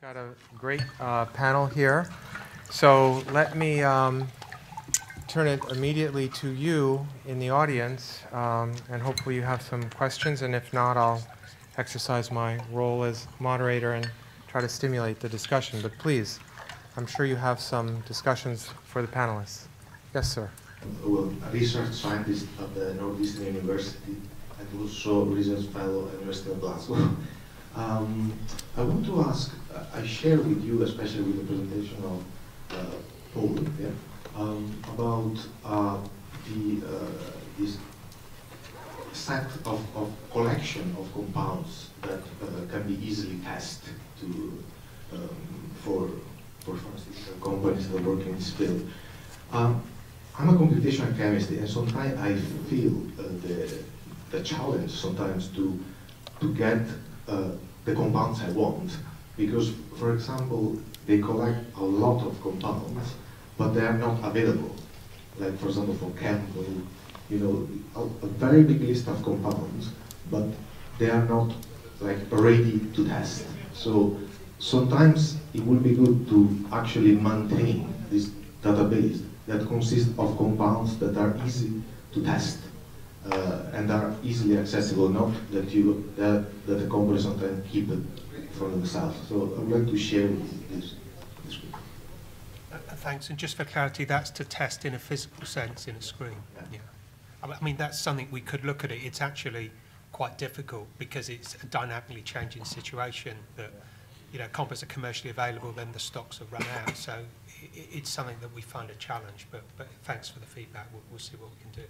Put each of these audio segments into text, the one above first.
Got a great panel here. So let me turn it immediately to you in the audience, and hopefully you have some questions, and if not, I'll exercise my role as moderator and try to stimulate the discussion. But please, I'm sure you have some discussions for the panelists. Yes, sir. Well, a research scientist at the Northeastern University and also research fellow at the University of Glasgow. I want to ask, I share with you, especially with the presentation of Paul, yeah, about this set of collection of compounds that can be easily tested to for pharmaceutical companies that work in this field. I'm a computational chemist, and sometimes I feel the challenge sometimes to get the compounds I want, because, for example, they collect a lot of compounds, but they are not available. Like, for example, for chemical, you know, a very big list of compounds, but they are not like ready to test. So sometimes it would be good to actually maintain this database that consists of compounds that are easy to test and are easily accessible, not that the companies sometimes keep it for themselves. So I would like to share with you this group. Thanks, and just for clarity, that's to test in a physical sense in a screen. Yeah. I mean, that's something we could look at it. It's actually quite difficult because it's a dynamically changing situation that, you know, compounds are commercially available, then the stocks have run out. So it's something that we find a challenge, but thanks for the feedback. We'll see what we can do.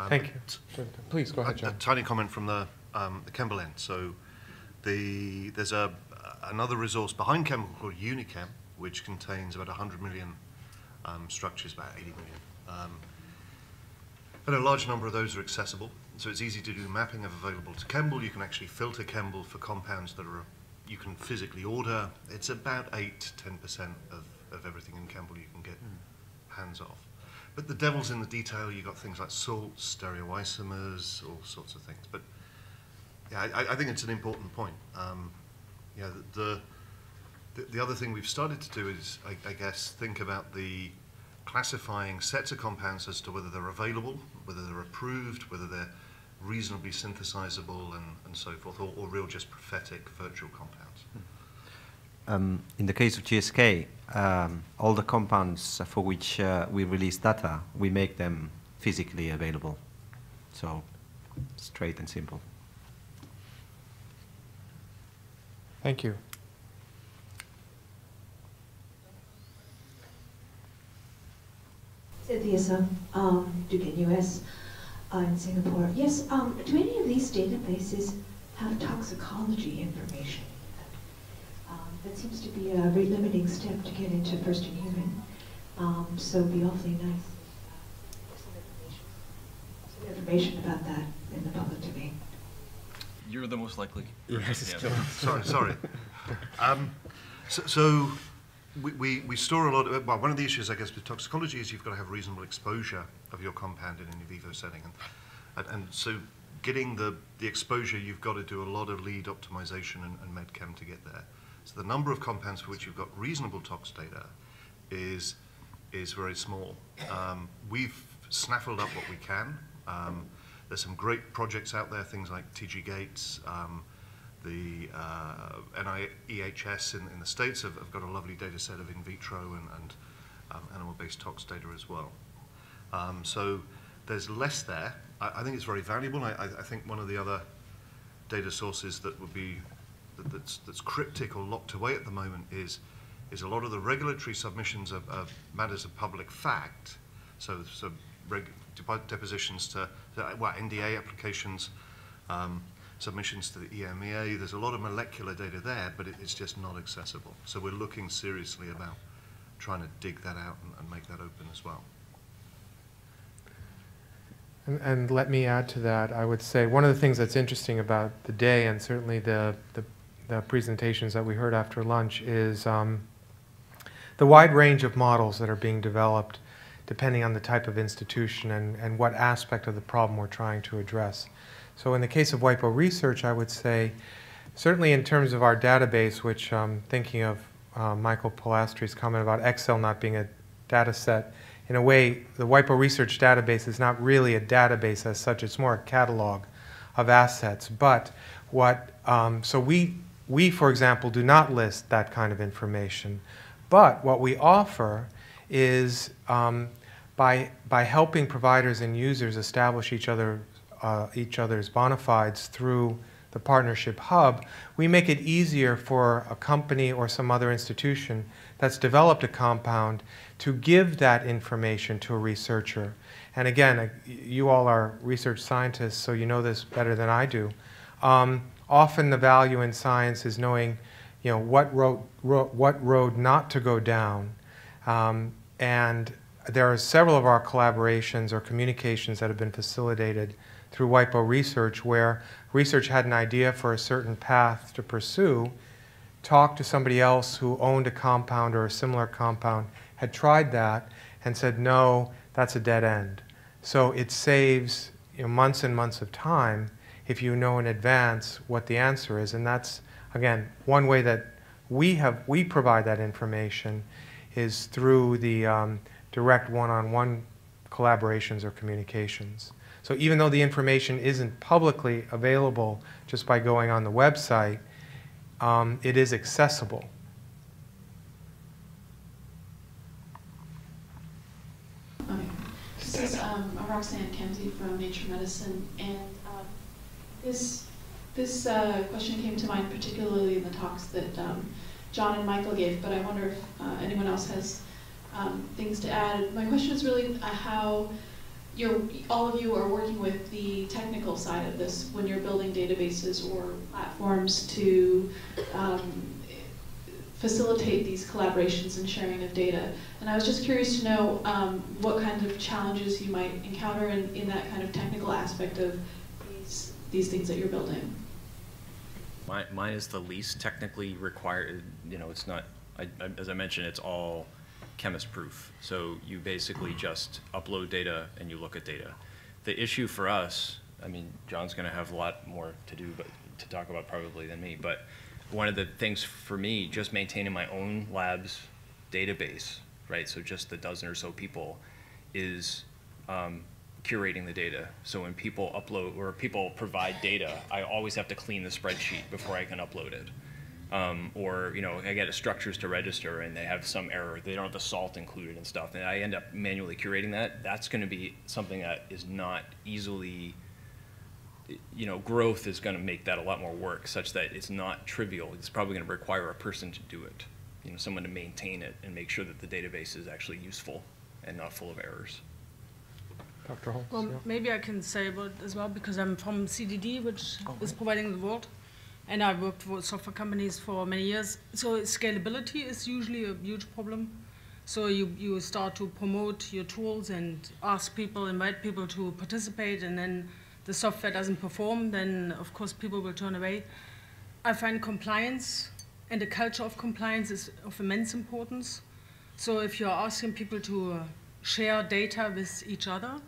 Thank you. Please go ahead, John. A tiny comment from the Kemble end. So there's another resource behind Kemble called Unichem, which contains about 100 million structures, about 80 million. And a large number of those are accessible, so it's easy to do mapping of available to Kemble. You can actually filter Kemble for compounds that you can physically order. It's about 8–10% of everything in Kemble you can get hands off. But the devil's in the detail. You've got things like salts, stereoisomers, all sorts of things. But yeah, I think it's an important point. Yeah, the other thing we've started to do is, I guess, think about the classifying sets of compounds as to whether they're available, whether they're approved, whether they're reasonably synthesizable, and so forth, or real just prophetic virtual compounds. In the case of GSK, all the compounds for which we release data, we make them physically available. So, straight and simple. Thank you. Cynthia Dugan, US, in Singapore. Yes, do any of these databases have toxicology information? That seems to be a rate limiting step to get into first in human. So it'd be awfully nice some information about that in the public domain. You're the most likely. Yes. Yeah. Sorry. So we store a lot of, well, one of the issues, I guess, with toxicology is you've got to have reasonable exposure of your compound in an in vivo setting. And so getting the exposure, you've got to do a lot of lead optimization and medchem to get there. So the number of compounds for which you've got reasonable tox data is very small. We've snaffled up what we can. There's some great projects out there, things like TG Gates, the NIEHS in the States have got a lovely data set of in vitro and animal-based tox data as well. So there's less there. I think it's very valuable. I think one of the other data sources that would be that's cryptic or locked away at the moment is a lot of the regulatory submissions of matters of public fact. So depositions to NDA applications, submissions to the EMEA. There's a lot of molecular data there, but it's just not accessible. So we're looking seriously about trying to dig that out and make that open as well. And let me add to that. I would say one of the things that's interesting about the day, and certainly the presentations that we heard after lunch, is the wide range of models that are being developed depending on the type of institution and what aspect of the problem we're trying to address. So in the case of WIPO Research, I would say certainly in terms of our database, which I'm thinking of Michael Pilastri's comment about Excel not being a data set, in a way, the WIPO Research database is not really a database as such. It's more a catalog of assets. But so we, for example, do not list that kind of information. But what we offer is by helping providers and users establish each other's bona fides through the partnership hub, we make it easier for a company or some other institution that's developed a compound to give that information to a researcher. And again, you all are research scientists, so you know this better than I do. Often the value in science is knowing, what road not to go down. And there are several of our collaborations or communications that have been facilitated through WIPO Research, where research had an idea for a certain path to pursue, talked to somebody else who owned a compound or a similar compound, had tried that, and said, no, that's a dead end. So it saves months and months of time if you know in advance what the answer is. And that's, again, one way that we provide that information is through the direct one-on-one collaborations or communications. So even though the information isn't publicly available just by going on the website, it is accessible. Okay. This is Roxanne Kenzie from Nature Medicine, and this question came to mind particularly in the talks that John and Michael gave, but I wonder if anyone else has things to add. My question is really how all of you are working with the technical side of this when you're building databases or platforms to facilitate these collaborations and sharing of data. And I was just curious to know what kind of challenges you might encounter in that kind of technical aspect of these things that you're building. Mine is the least technically required. It's not, as I mentioned, it's all chemist proof. So you basically just upload data and you look at data. The issue for us, John's going to have a lot more to do, but to talk about probably than me, but one of the things for me, just maintaining my own lab's database, right? So just the dozen or so people, is curating the data. So when people upload or people provide data, I always have to clean the spreadsheet before I can upload it. Or I get structures to register and they have some error. They don't have the salt included and stuff, and I end up manually curating that. That's going to be something that is not easily, growth is going to make that a lot more work, such that it's not trivial. It's probably going to require a person to do it, someone to maintain it and make sure that the database is actually useful and not full of errors. Dr. Holtz? Well, Yeah. maybe I can say about it as well, because I'm from CDD, which is providing the world. And I've worked for software companies for many years. So scalability is usually a huge problem. So you start to promote your tools and ask people, invite people to participate, and then the software doesn't perform, then of course people will turn away. I find compliance and the culture of compliance is of immense importance. So if you're asking people to share data with each other,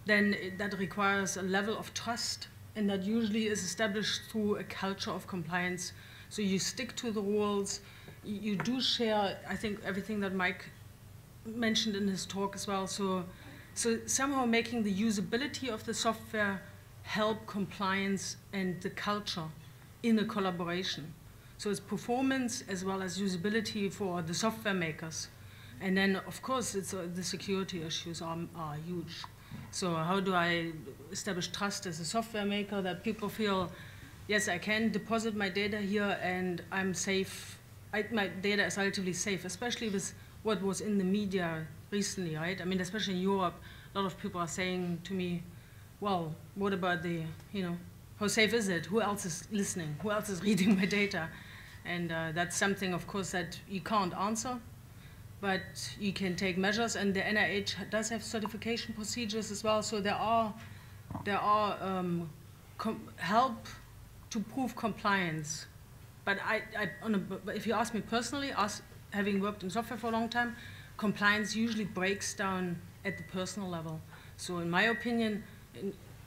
then that requires a level of trust. And that usually is established through a culture of compliance. So you stick to the rules. You do share, I think, everything that Mike mentioned in his talk as well. So somehow making the usability of the software help compliance and the culture in a collaboration. So it's performance as well as usability for the software makers. And then, of course, it's, the security issues are huge. So how do I establish trust as a software maker that people feel, yes, I can deposit my data here and I'm safe. My data is relatively safe, especially with what was in the media recently, right? Especially in Europe, a lot of people are saying to me, well, what about the, how safe is it? Who else is listening? Who else is reading my data? And that's something, of course, that you can't answer. But you can take measures, and the NIH does have certification procedures as well. So there are help to prove compliance. But if you ask me personally, having worked in software for a long time, compliance usually breaks down at the personal level. So in my opinion,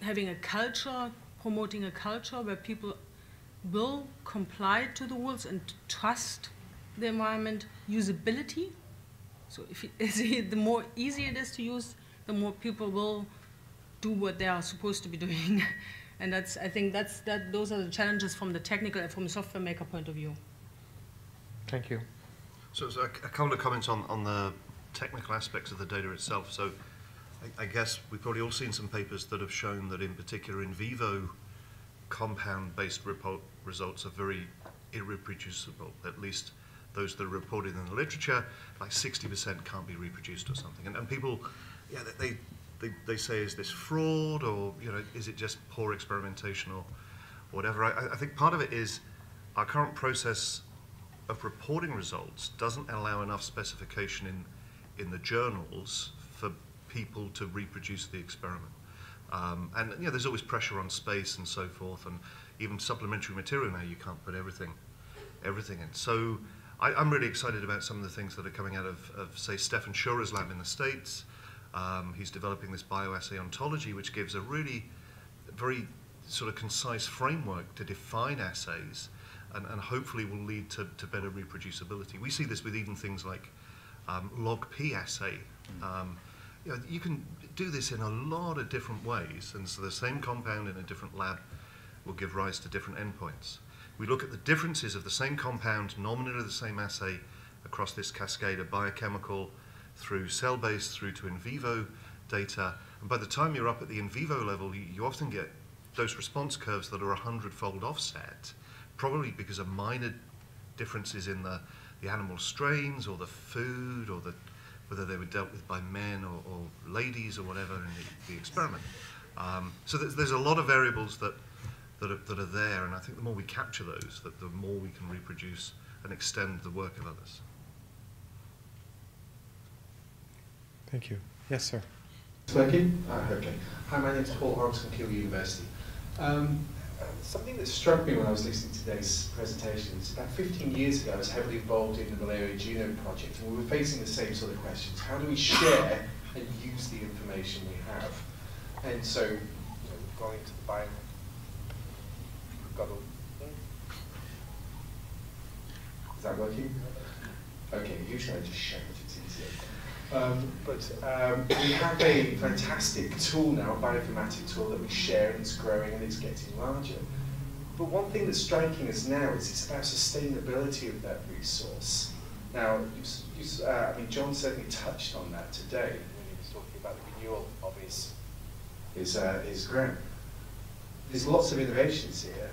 having a culture, promoting a culture where people will comply to the rules and trust the environment usability. So the more easy it is to use, the more people will do what they are supposed to be doing. And I think those are the challenges from the technical and from the software maker point of view. Thank you. So a couple of comments on the technical aspects of the data itself. So I guess we've probably all seen some papers that have shown that in particular in vivo compound-based results are very irreproducible, at least those that are reported in the literature, like 60% can't be reproduced or something. And people, yeah, they say, is this fraud, or is it just poor experimentation or whatever? I think part of it is our current process of reporting results doesn't allow enough specification in the journals for people to reproduce the experiment. And there's always pressure on space and so forth, and even supplementary material now you can't put everything in. So I'm really excited about some of the things that are coming out of say, Stefan Schurer's lab in the States. He's developing this bioassay ontology, which gives a really very sort of concise framework to define assays, and hopefully will lead to better reproducibility. We see this with even things like log-P assay. You can do this in a lot of different ways, and so the same compound in a different lab will give rise to different endpoints. We look at the differences of the same compound, nominally the same assay, across this cascade of biochemical, through cell-based, through to in vivo data, and by the time you're up at the in vivo level, you often get dose response curves that are 100-fold offset, probably because of minor differences in the animal strains, or the food, or whether they were dealt with by men or ladies or whatever in the experiment. So there's a lot of variables that are there, and I think the more we capture those, the more we can reproduce and extend the work of others. Thank you. Yes, sir. It's working? Okay. Hi, my name is Paul Horrocks from Keele University. Something that struck me when I was listening to today's presentation is about 15 years ago I was heavily involved in the Malaria Genome Project, and we were facing the same sort of questions. How do we share and use the information we have? And so, we've gone into the bio. We've got is that working? Okay, usually I just shout, it's easier. We have a fantastic tool now, a bioinformatic tool that we share, and it's growing and it's getting larger. But one thing that's striking us now is it's about sustainability of that resource. Now, I mean, John certainly touched on that today when he was talking about the renewal of his grant. There's lots of innovations here.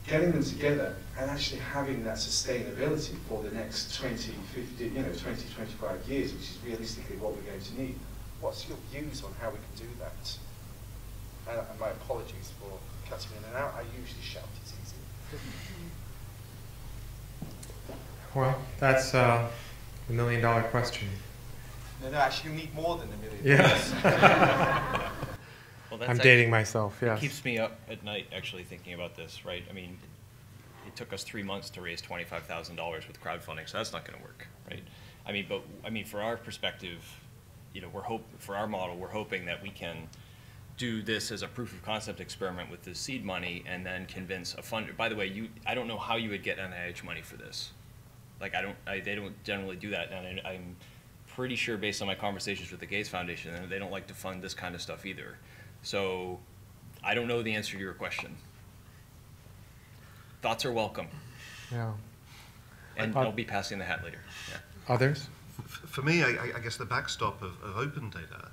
Getting them together and actually having that sustainability for the next 20, 50, 20, 25 years, which is realistically what we're going to need. What's your views on how we can do that? And my apologies for cutting in and out. I usually shout, it's easy. Well, that's a $1 million question. No, actually, you need more than $1 million. Yes. Well, that's I'm dating myself, yes. It keeps me up at night actually thinking about this, right? I mean, it took us 3 months to raise $25,000 with crowdfunding, so that's not going to work, right? I mean, for our perspective, for our model, we're hoping that we can do this as a proof of concept experiment with the seed money, and then convince a funder. By the way, I don't know how you would get NIH money for this. Like, they don't generally do that, and I'm pretty sure based on my conversations with the Gates Foundation, they don't like to fund this kind of stuff either. So I don't know the answer to your question. Thoughts are welcome. Yeah. And I'll be passing the hat later. Yeah. Others? For me, I guess the backstop of open data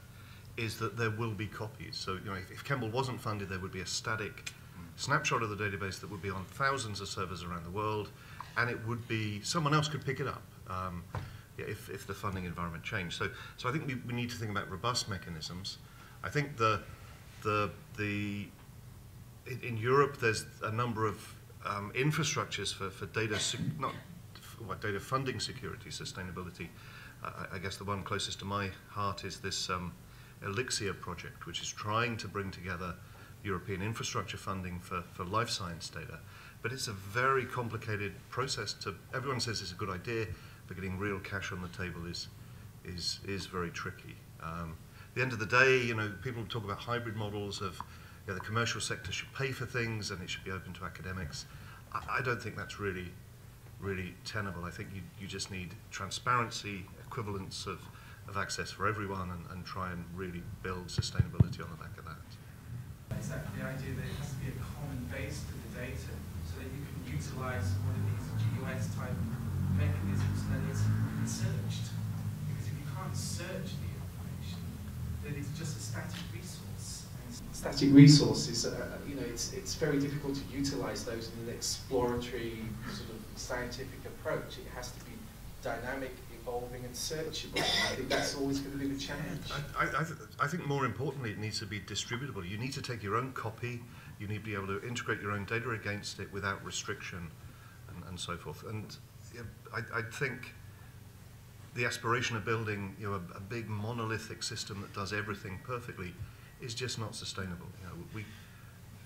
is that there will be copies. So if Kemble wasn't funded, there would be a static snapshot of the database that would be on thousands of servers around the world, and it would be, someone else could pick it up if the funding environment changed. So I think we need to think about robust mechanisms. I think in Europe, there's a number of infrastructures for data, data funding security, sustainability. I guess the one closest to my heart is this Elixir project, which is trying to bring together European infrastructure funding for life science data. But it's a very complicated process. Everyone says it's a good idea, but getting real cash on the table is very tricky. At the end of the day, people talk about hybrid models of the commercial sector should pay for things and it should be open to academics. I don't think that's really tenable. I think you just need transparency, equivalence of access for everyone, and try and really build sustainability on the back of that. Is that the idea that it has to be a common base to the data so that you can utilize one of these GUS type mechanisms that is searched? Because if you can't search the information, then it's just a static resource. Static resources, you know, it's very difficult to utilize those in an exploratory sort of scientific approach. It has to be dynamic, evolving, and searchable. I think that's always going to be the challenge. I think more importantly, it needs to be distributable. You need to take your own copy. You need to be able to integrate your own data against it without restriction, and so forth. And I think the aspiration of building, you know, a big monolithic system that does everything perfectly is just not sustainable. You know,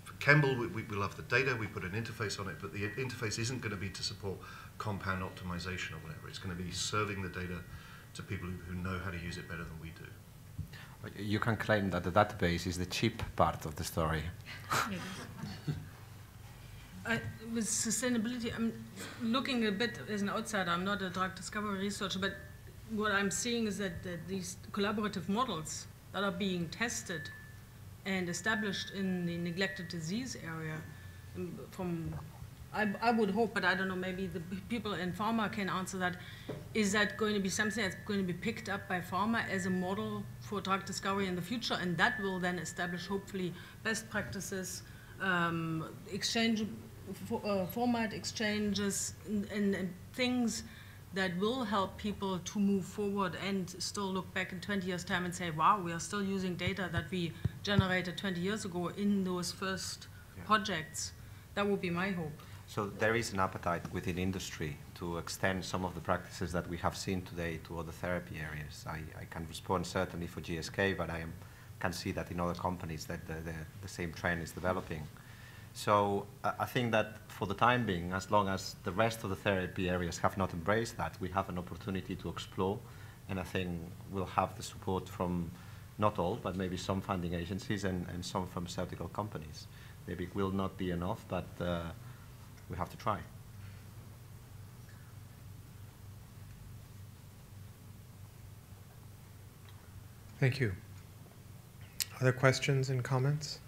for Kemble, we love the data. We put an interface on it, but the interface isn't going to be to support compound optimization or whatever. It's going to be serving the data to people who know how to use it better than we do. You can claim that the database is the cheap part of the story. With sustainability, I'm looking a bit as an outsider. I'm not a drug discovery researcher, but what I'm seeing is that these collaborative models that are being tested and established in the neglected disease area, I would hope, but I don't know, maybe the people in pharma can answer that. Is that going to be something that's going to be picked up by pharma as a model for drug discovery in the future, and that will then establish, hopefully, best practices, format exchanges, and things that will help people to move forward and still look back in 20 years' time and say, wow, we are still using data that we generated 20 years ago in those first projects. That would be my hope. So there is an appetite within industry to extend some of the practices that we have seen today to other therapy areas. I can respond certainly for GSK, but I can see that in other companies that the same trend is developing. So I think that for the time being, as long as the rest of the therapy areas have not embraced that, we have an opportunity to explore, and I think we'll have the support from not all, but maybe some funding agencies and some pharmaceutical companies. Maybe it will not be enough, but we have to try. Thank you. Other questions and comments?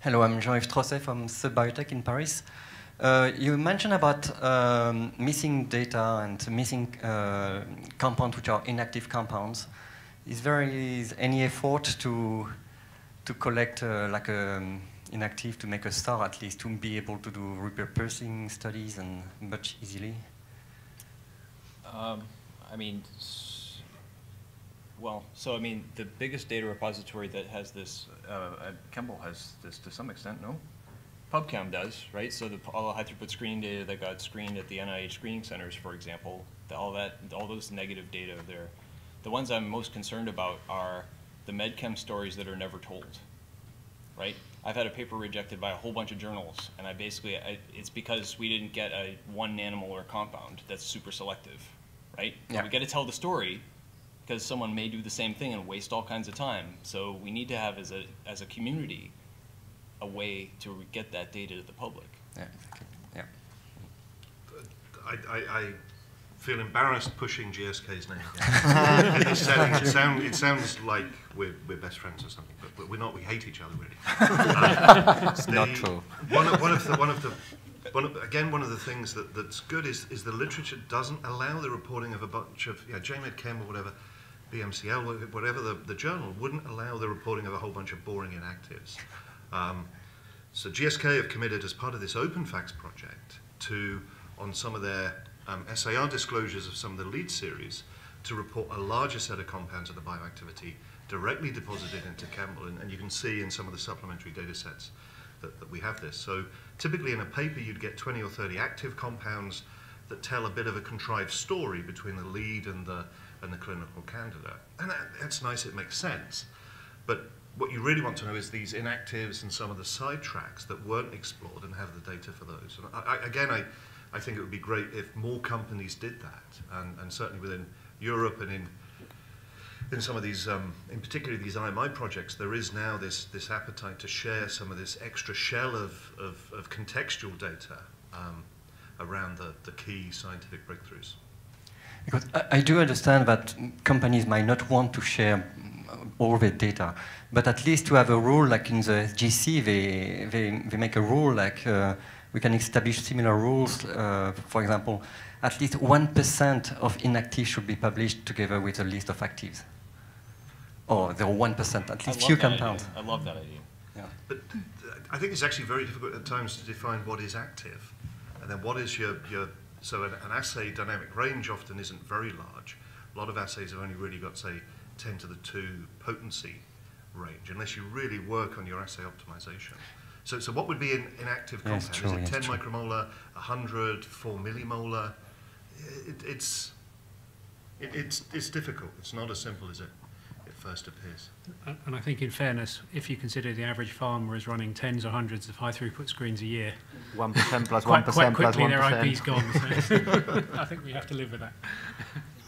Hello, I'm Jean-Yves Trosset from Sub Biotech in Paris. You mentioned about missing data and missing compounds which are inactive compounds. Is there any effort to collect like inactive to make a star, at least to be able to do repurposing studies and much easily? I mean, well, so I mean, the biggest data repository that has this, Kemble has this to some extent, no? PubChem does, right? So all the high-throughput screening data that got screened at the NIH screening centers, for example, all those negative data there. The ones I'm most concerned about are the medchem stories that are never told, right? I've had a paper rejected by a whole bunch of journals, and it's because we didn't get a 1 nanomolar compound that's super selective, right? Yeah. We got to tell the story, because someone may do the same thing and waste all kinds of time. So we need to have, as a community, a way to get that data to the public. Yeah, exactly. Yeah. I feel embarrassed pushing GSK's name again. It sounds like we're best friends or something, but we're not. We hate each other, really. It's not true. One of the things that's good is the literature doesn't allow the reporting of a bunch of, JMed Chem or whatever, BMCL, whatever the journal, wouldn't allow the reporting of a whole bunch of boring inactives. So GSK have committed as part of this Open Facts project to, on some of their SAR disclosures of some of the lead series, to report a larger set of compounds of the bioactivity directly deposited into Kemble, and you can see in some of the supplementary data sets that we have this. So typically in a paper you'd get 20 or 30 active compounds that tell a bit of a contrived story between the lead and the clinical candidate. And that's nice, it makes sense. But what you really want to know is these inactives and some of the side tracks that weren't explored and have the data for those. And I think it would be great if more companies did that, and certainly within Europe and in in some of these, in particular these IMI projects, there is now this appetite to share some of this extra shell of contextual data around the key scientific breakthroughs. Because I do understand that companies might not want to share all their data, but at least to have a rule like in the SGC, they make a rule like we can establish similar rules. For example, at least 1% of inactives should be published together with a list of actives. Or there are 1%, at least few compounds. I love that idea. Yeah. But I think it's actually very difficult at times to define what is active, and then what is your so an assay dynamic range often isn't very large. A lot of assays have only really got, say, 10 to the 2 potency range, unless you really work on your assay optimization. So what would be an inactive compound? True, is it 10 true. micromolar, 100, 4 millimolar? It's difficult. It's not as simple as it first appears. And I think in fairness, if you consider the average farmer is running tens or hundreds of high throughput screens a year, 1% plus 1% quite plus quickly 1%. their IP's gone. So I think we have to live with that.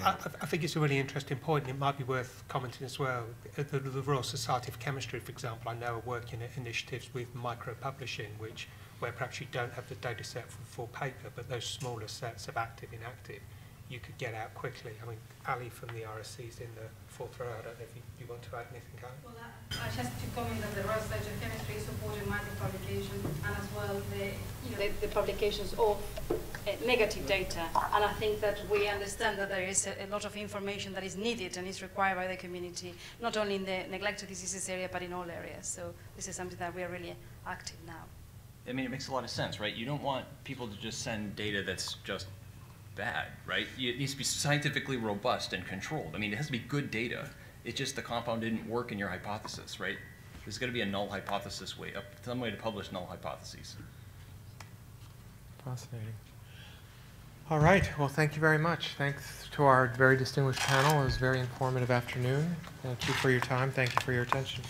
I think it's a really interesting point, and it might be worth commenting as well. The Royal Society of Chemistry, for example, I know are working at initiatives with micro-publishing, where perhaps you don't have the data set for full paper, but those smaller sets of active, inactive, you could get out quickly. I mean, Ali from the RSC is in the fourth row. I don't know if you want to add anything, Ali? Well, I just to comment that the Royal Society of Chemistry is supporting micro-publication and as well the publications of negative data. And I think that we understand that there is a lot of information that is needed and is required by the community, not only in the neglected diseases area, but in all areas. So this is something that we are really active now. I mean, it makes a lot of sense, right? You don't want people to just send data that's just bad, right? It needs to be scientifically robust and controlled. I mean, it has to be good data. It's just the compound didn't work in your hypothesis, right? There's got to be a null hypothesis way, some way to publish null hypotheses. Fascinating. All right. Well, thank you very much. Thanks to our very distinguished panel. It was a very informative afternoon. Thank you for your time. Thank you for your attention.